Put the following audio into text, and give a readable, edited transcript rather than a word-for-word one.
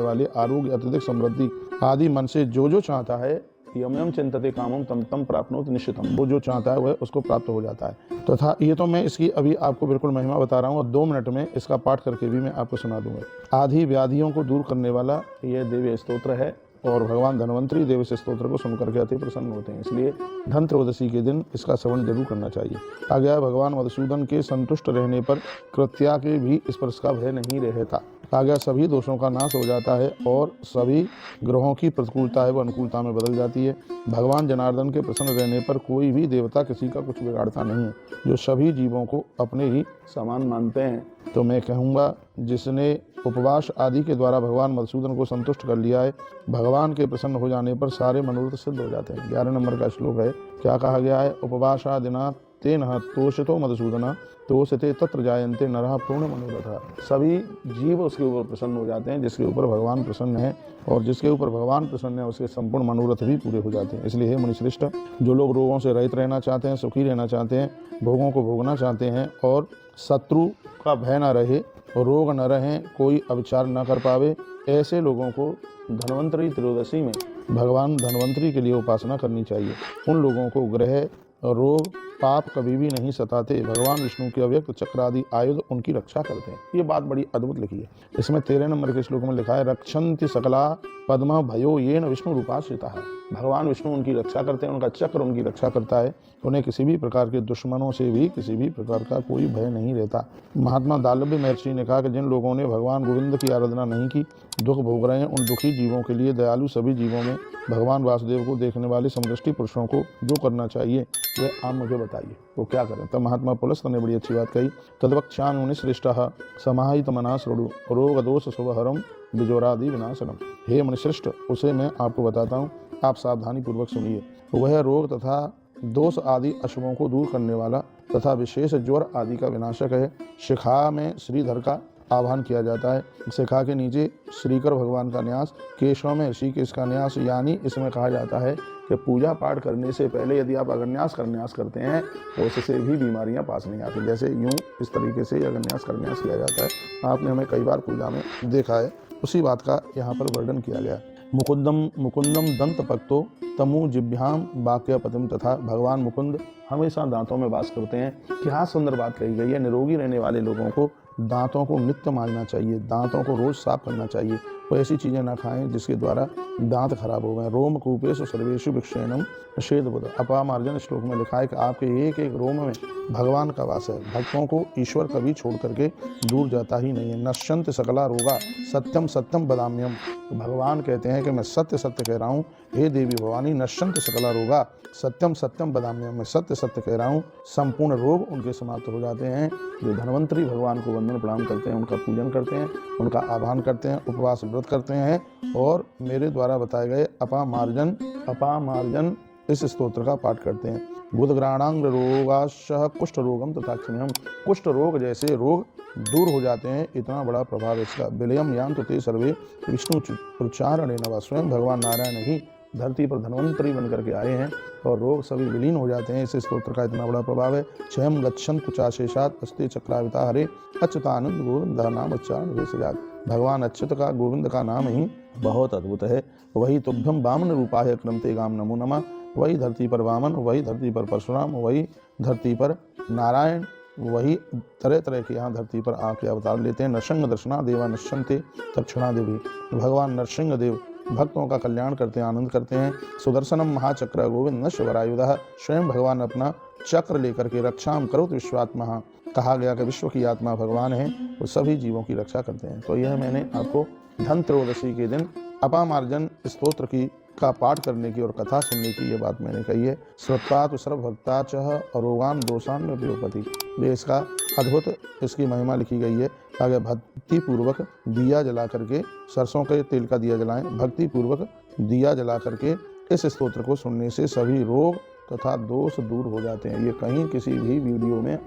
वाले, आरोग्य, अत्यधिक समृद्धि आदि मन से जो जो चाहता है, यम यम चिंतते कामम तम तम प्राप्नोति निश्चितम, वो जो चाहता है वह उसको प्राप्त हो जाता है। तथा ये तो मैं इसकी अभी आपको बिल्कुल महिमा बता रहा हूँ, और 2 मिनट में इसका पाठ करके भी मैं आपको सुना दूंगा। आदि व्याधियों को दूर करने वाला यह दिव्य स्तोत्र है, और भगवान धन्वंतरी देव इस स्तोत्र को सुनकर के अति प्रसन्न होते हैं, इसलिए धन त्रयोदशी के दिन इसका श्रवण जरूर करना चाहिए। आ गया भगवान मधुसूदन के संतुष्ट रहने पर कृत्या के भी स्पर्श का भय नहीं रहता। आ गया सभी दोषों का नाश हो जाता है, और सभी ग्रहों की प्रतिकूलता है वो अनुकूलता में बदल जाती है। भगवान जनार्दन के प्रसन्न रहने पर कोई भी देवता किसी का कुछ बिगाड़ता नहीं है, जो सभी जीवों को अपने ही समान मानते हैं। तो मैं कहूँगा, जिसने उपवास आदि के द्वारा भगवान मधुसूदन को संतुष्ट कर लिया है, भगवान के प्रसन्न हो जाने पर सारे मनोरथ सिद्ध हो जाते हैं। 11 नंबर का श्लोक है, क्या कहा गया है? उपवासादिना तेन तोषितो मधुसूदन तोषते तत्र जायन्ते नरः पूर्ण मनोरथ। सभी जीव उसके ऊपर प्रसन्न हो जाते हैं, जिसके ऊपर भगवान प्रसन्न है, और जिसके ऊपर भगवान प्रसन्न है उसके संपूर्ण मनोरथ भी पूरे हो जाते हैं। इसलिए हे मुनिश्रेष्ठ, जो लोग रोगों से रहित रहना चाहते हैं, सुखी रहना चाहते हैं, भोगों को भोगना चाहते हैं, और शत्रु का भय न रहे, रोग न रहें, कोई अविचार न कर पावे, ऐसे लोगों को धन्वंतरी त्रयोदशी में भगवान धन्वंतरी के लिए उपासना करनी चाहिए। उन लोगों को ग्रह, रोग, पाप कभी भी नहीं सताते। भगवान विष्णु के अव्यक्त चक्र आदि आयुध उनकी रक्षा करते हैं। ये बात बड़ी अद्भुत लिखी है। इसमें 13 नंबर के श्लोक में लिखा है, रक्षन्ति सकला पद्म भयो येन विष्णु रूपाश्रिता है। भगवान विष्णु उनकी रक्षा करते हैं, उनका चक्र उनकी रक्षा करता है। उन्हें किसी भी प्रकार के दुश्मनों से भी किसी भी प्रकार का कोई भय नहीं रहता। महात्मा दालव्य महर्षि ने कहा कि जिन लोगों ने भगवान गोविंद की आराधना नहीं की, दुख भोग रहे हैं, उन दुखी जीवों के लिए दयालु सभी जीवों में भगवान वासुदेव को देखने वाले समदृष्टि पुरुषों को जो करना चाहिए वह आप मुझे बताइए, वो क्या करें। तब महात्मा पुलस्त ने बड़ी अच्छी बात कही, तद्वक्ष्यामि मुनिश्रेष्ठः समाहित मना शृणु रोग दोष शुभहरम बिजोरादि विनाशनम। हे मुनिश्रेष्ठ, उसे मैं आपको बताता हूँ, आप सावधानी पूर्वक सुनिए। वह रोग तथा दोष आदि अशुभों को दूर करने वाला तथा विशेष ज्वर आदि का विनाशक है। शिखा में श्रीधर का आह्वान किया जाता है। शिखा के नीचे श्रीकर भगवान का न्यास, केशों में ऋषिकेश का न्यास, यानी इसमें कहा जाता है कि पूजा पाठ करने से पहले यदि आप अगन्यास करते हैं तो उससे भी बीमारियां पास नहीं आती। जैसे यूं इस तरीके से अगन्यास किया जाता है, आपने हमें कई बार पूजा में देखा है, उसी बात का यहाँ पर वर्णन किया गया। मुकुंदम दंत पक्तो तमु जिभ्याम वाक्यपतिम, तथा भगवान मुकुंद हमेशा दांतों में वास करते हैं। क्या सुंदर बात कही गई है। निरोगी रहने वाले लोगों को दांतों को नित्य मांजना चाहिए, दांतों को रोज साफ करना चाहिए। वो ऐसी चीजें ना खाएं जिसके द्वारा दांत खराब हो गए। रोम कूपेशु सर्वेशु भिक्षेणम श्वेत बुध। अपामार्जन श्लोक में लिखा है कि आपके एक एक रोम में भगवान का वास है। भक्तों को ईश्वर कभी छोड़ करके दूर जाता ही नहीं है। नश्यंत सकला रोगा सत्यम सत्यम बदाम्यम। भगवान कहते हैं कि मैं सत्य सत्य कह रहा हूँ, हे देवी भवानी, नश्यंत सकला रोगा सत्यम सत्यम बदाम्यम, मैं सत्य सत्य कह रहा हूँ, संपूर्ण रोग उनके समाप्त हो जाते हैं। जो धन्वंतरी भगवान को वंदन प्रणाम करते हैं, उनका पूजन करते हैं, उनका आह्वान करते हैं, उपवास व्रत करते हैं, और मेरे द्वारा बताए गए अपामार्जन इस स्तोत्र का पाठ करते हैं। बुधग्राणांग रोगाशः कुष्ठ रोगम तथा क्षम्यम। कुष्ठ रोग जैसे रोग दूर हो जाते हैं, इतना बड़ा प्रभाव इसका। विलयम यान्तु ते सर्वे विष्णु प्रचारण नवा। स्वयं भगवान नारायण ही धरती पर धन्वंतरी बन करके आए हैं, और रोग सभी विलीन हो जाते हैं। इस स्तोत्र का इतना बड़ा प्रभाव है। क्षयम गच्छन्तु चाशेषात् अस्ते चक्राविता हरे अच्युतानंद गोविंद नाम उच्चारण सजात। भगवान अच्युत का, गोविंद का नाम ही बहुत अद्भुत है। वही तुभ्यम वामन रूपाय क्रमते गाम नमो नमः। वही धरती पर वामन, वही धरती पर परशुराम, वही धरती पर नारायण, वही तरह तरह के यहाँ धरती पर आके अवतार लेते हैं। नरसिंह दर्शना देवा नश्यन्ते तक्षणा देवी। भगवान नरसिंह देव भक्तों का कल्याण करते हैं, आनंद करते हैं। सुदर्शनम महाचक्र गोविंद नश्वरायुधः। स्वयं भगवान अपना चक्र लेकर के रक्षाम करोति विश्वात्मा। कहा गया कि विश्व की आत्मा भगवान है, वो सभी जीवों की रक्षा करते हैं। तो यह मैंने आपको धन त्रयोदशी के दिन अपामार्जन स्तोत्र की का पाठ करने की और कथा सुनने की ये बात मैंने कही है। श्रुत्वा तो सर्वभक्ता च रोगान दोषान में व्योपति। ये इसका अद्भुत इसकी महिमा लिखी गई है। आगे भक्ति पूर्वक दिया जला करके, सरसों के तेल का दिया जलाएं, भक्ति पूर्वक दिया जला करके इस स्तोत्र को सुनने से सभी रोग तथा दोष दूर हो जाते हैं। ये कहीं किसी भी वीडियो में